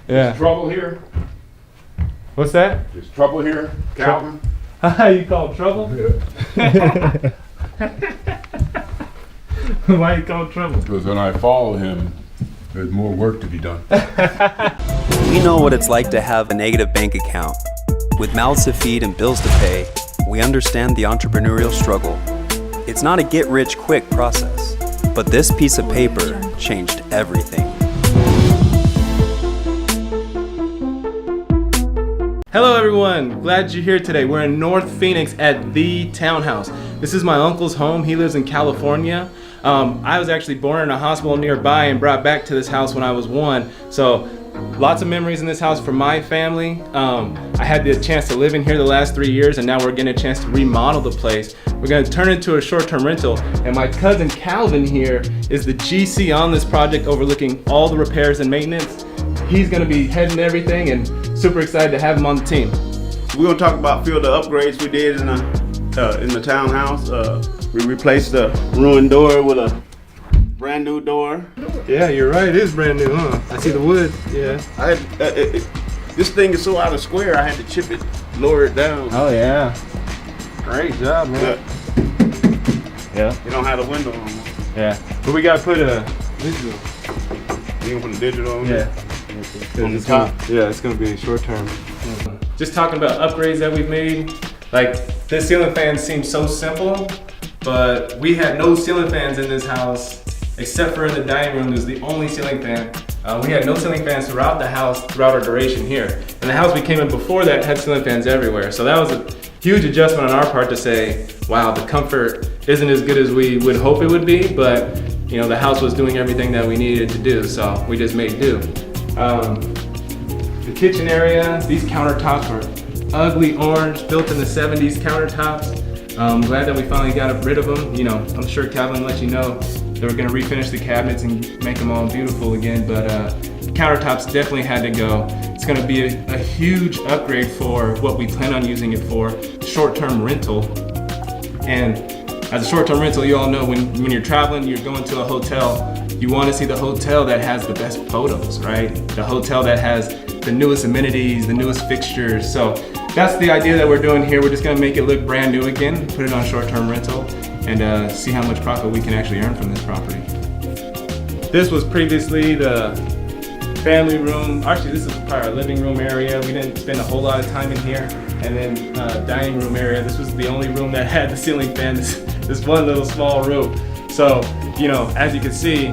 Yeah. Trouble here? What's that? There's trouble here, Calvin? You call trouble? Why you call trouble? Because when I follow him, there's more work to be done. We know what it's like to have a negative bank account. With mouths to feed and bills to pay, we understand the entrepreneurial struggle. It's not a get-rich-quick process, but this piece of paper changed everything. Hello everyone, glad you're here today. We're in North Phoenix at The Townhouse. This is my uncle's home. He lives in California. I was actually born in a hospital nearby and brought back to this house when I was 1. So lots of memories in this house for my family. I had the chance to live in here the last 3 years, and now we're getting a chance to remodel the place. We're gonna turn it into a short-term rental, and my cousin Calvin here is the GC on this project, overlooking all the repairs and maintenance. He's gonna be heading everything, and super excited to have him on the team. We're gonna talk about a few of the upgrades we did in the townhouse. We replaced the ruined door with a brand new door. Yeah, you're right. It is brand new, huh? I see the wood. Yeah. This thing is so out of square, I had to chip it, lower it down. Oh yeah. Great job, man. Yeah. You don't have the window on. Yeah. But we gotta put a digital. You can put the digital on. Yeah. On the top. Yeah, it's gonna be short term. Just talking about upgrades that we've made. Like, this ceiling fan seems so simple, but we had no ceiling fans in this house except for in the dining room. There's the only ceiling fan. We had no ceiling fans throughout the house throughout our duration here. And the house we came in before that had ceiling fans everywhere. So that was a huge adjustment on our part to say, wow, the comfort isn't as good as we would hope it would be, but you know, the house was doing everything that we needed to do, so we just made do. The kitchen area, these countertops were ugly orange, built in the 70s countertops. I'm glad that we finally got rid of them. You know, I'm sure Calvin let you know they were gonna refinish the cabinets and make them all beautiful again, but countertops definitely had to go. It's gonna be a huge upgrade for what we plan on using it for, short-term rental. And as a short-term rental, you all know when you're traveling, you're going to a hotel, you want to see the hotel that has the best photos, right? The hotel that has the newest amenities, the newest fixtures. So that's the idea that we're doing here. We're just gonna make it look brand new again, put it on short-term rental, and see how much profit we can actually earn from this property. This was previously the family room. Actually, this is probably our living room area. We didn't spend a whole lot of time in here. And then dining room area. This was the only room that had the ceiling fan, this one little small room. So, you know, as you can see,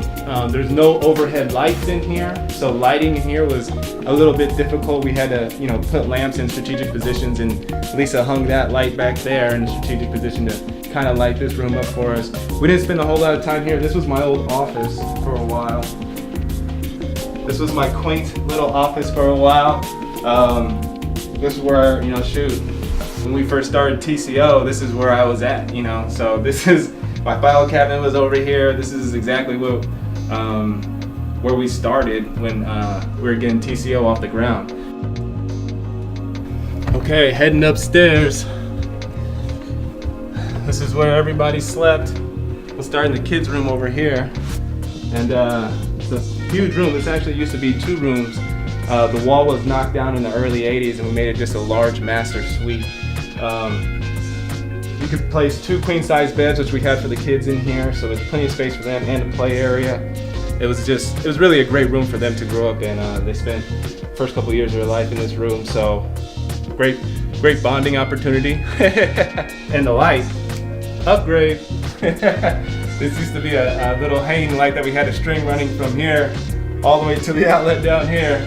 there's no overhead lights in here. So lighting in here was a little bit difficult. We had to, you know, put lamps in strategic positions, and Lisa hung that light back there in a strategic position to kind of light this room up for us. We didn't spend a whole lot of time here. This was my old office for a while. This was my quaint little office for a while. This is where, you know, shoot, when we first started TCO, this is where I was at, you know. So this is, my file cabinet was over here. This is exactly what, where we started when we were getting TCO off the ground. Okay, heading upstairs. This is where everybody slept. We'll start in the kids' room over here. And it's a huge room. This actually used to be 2 rooms. The wall was knocked down in the early 80s, and we made it just a large master suite. You could place 2 queen-size beds, which we had for the kids in here, so there's plenty of space for them and a play area. It was really a great room for them to grow up in. They spent the first couple of years of their life in this room, so great bonding opportunity. And the light, upgrade. This used to be a little hanging light that we had a string running from here all the way to the outlet down here.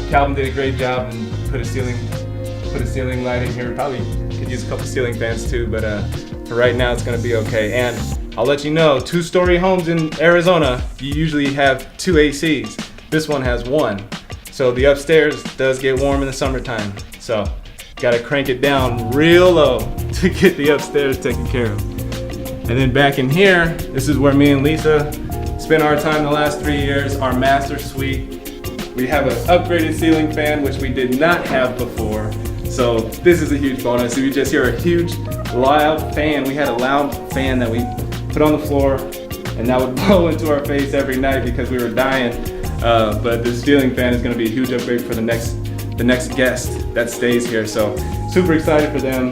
Calvin did a great job and put a ceiling light in here. Probably could use a couple ceiling fans too, but for right now it's gonna be okay. And I'll let you know, 2-story homes in Arizona, you usually have 2 ACs. This one has 1. So the upstairs does get warm in the summertime. So gotta crank it down real low to get the upstairs taken care of. And then back in here, this is where me and Lisa spent our time the last 3 years, our master suite. We have an upgraded ceiling fan, which we did not have before. So this is a huge bonus. You just hear a huge loud fan. We had a loud fan that we put on the floor, and that would blow into our face every night because we were dying. But the ceiling fan is going to be a huge upgrade for the next guest that stays here. So super excited for them.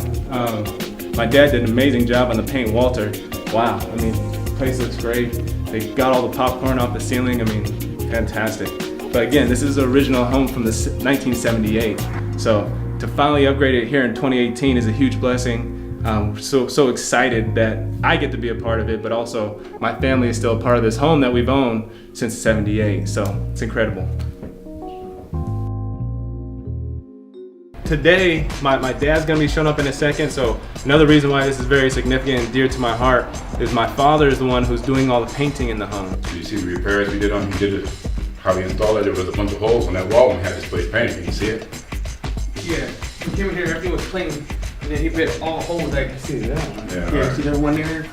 My dad did an amazing job on the paint. Walter, wow, I mean, the place looks great. They got all the popcorn off the ceiling. I mean, fantastic. But again, this is the original home from the 1978. So to finally upgrade it here in 2018 is a huge blessing. So excited that I get to be a part of it, but also my family is still a part of this home that we've owned since '78. So it's incredible. Today, my dad's gonna be showing up in a second. So another reason why this is very significant and dear to my heart is my father is the one who's doing all the painting in the home. So you see the repairs we did on, he did it, how we installed it, there was a bunch of holes on that wall and we had this place painted. Can you see it? Yeah, we came in here, everything was clean, and then he bit all holes that I can see. Yeah. See that one there?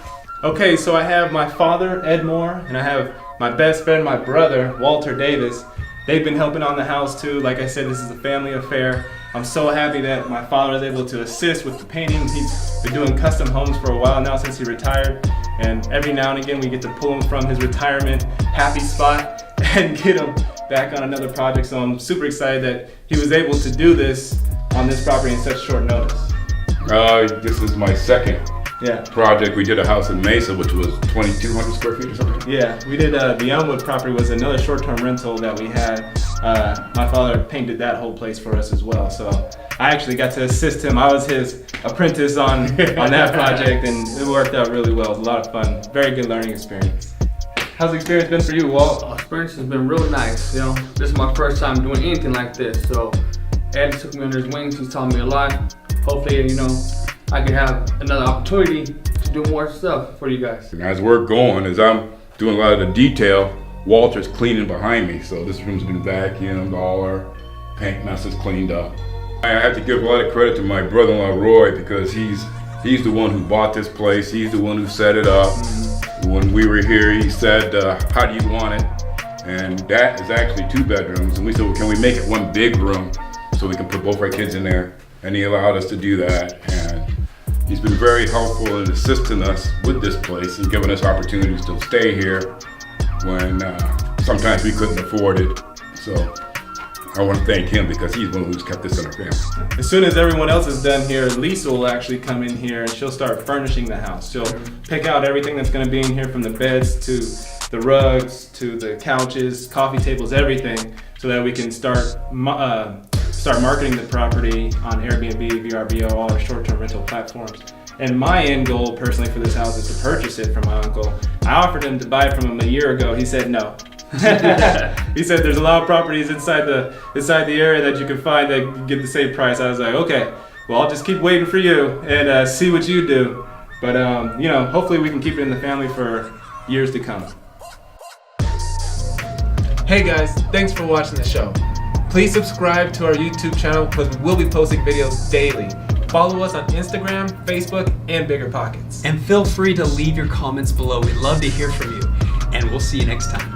Okay, so I have my father, Ed Moore, and I have my best friend, my brother, Walter Davis. They've been helping on the house too. Like I said, this is a family affair. I'm so happy that my father is able to assist with the painting. He's been doing custom homes for a while now since he retired. And every now and again, we get to pull him from his retirement happy spot and get him back on another project. So I'm super excited that he was able to do this on this property in such short notice. This is my second Yeah. project. We did a house in Mesa, which was 2,200 square feet or something. Yeah, we did the Elmwood property was another short-term rental that we had. My father painted that whole place for us as well. So I actually got to assist him. I was his apprentice on that project, and it worked out really well. It was a lot of fun. Very good learning experience. How's the experience been for you, Walt? Our experience has been really nice. You know, this is my first time doing anything like this. So Ed took me under his wings. He's taught me a lot. Hopefully, you know, I can have another opportunity to do more stuff for you guys. And as we're going, as I'm doing a lot of the detail, Walter's cleaning behind me. So this room's been vacuumed, all our paint messes cleaned up. I have to give a lot of credit to my brother-in-law Roy because he's the one who bought this place. He's the one who set it up. When we were here, he said, how do you want it? And that is actually 2 bedrooms. And we said, well, can we make it one big room so we can put both our kids in there? And he allowed us to do that. And he's been very helpful in assisting us with this place and giving us opportunities to stay here when sometimes we couldn't afford it. So I want to thank him because he's one who's kept this in our family. As soon as everyone else is done here, Lisa will actually come in here and she'll start furnishing the house. She'll pick out everything that's going to be in here, from the beds to the rugs to the couches, coffee tables, everything, so that we can start marketing the property on Airbnb, VRBO, all our short-term rental platforms. And my end goal personally for this house is to purchase it from my uncle. I offered him to buy it from him a year ago. He said no. He said there's a lot of properties inside the area that you can find that get the same price. I was like, okay, well, I'll just keep waiting for you and see what you do. But you know, hopefully we can keep it in the family for years to come. Hey guys, thanks for watching the show. Please subscribe to our YouTube channel because we'll be posting videos daily. Follow us on Instagram, Facebook, and Bigger Pockets. And feel free to leave your comments below. We'd love to hear from you. And we'll see you next time.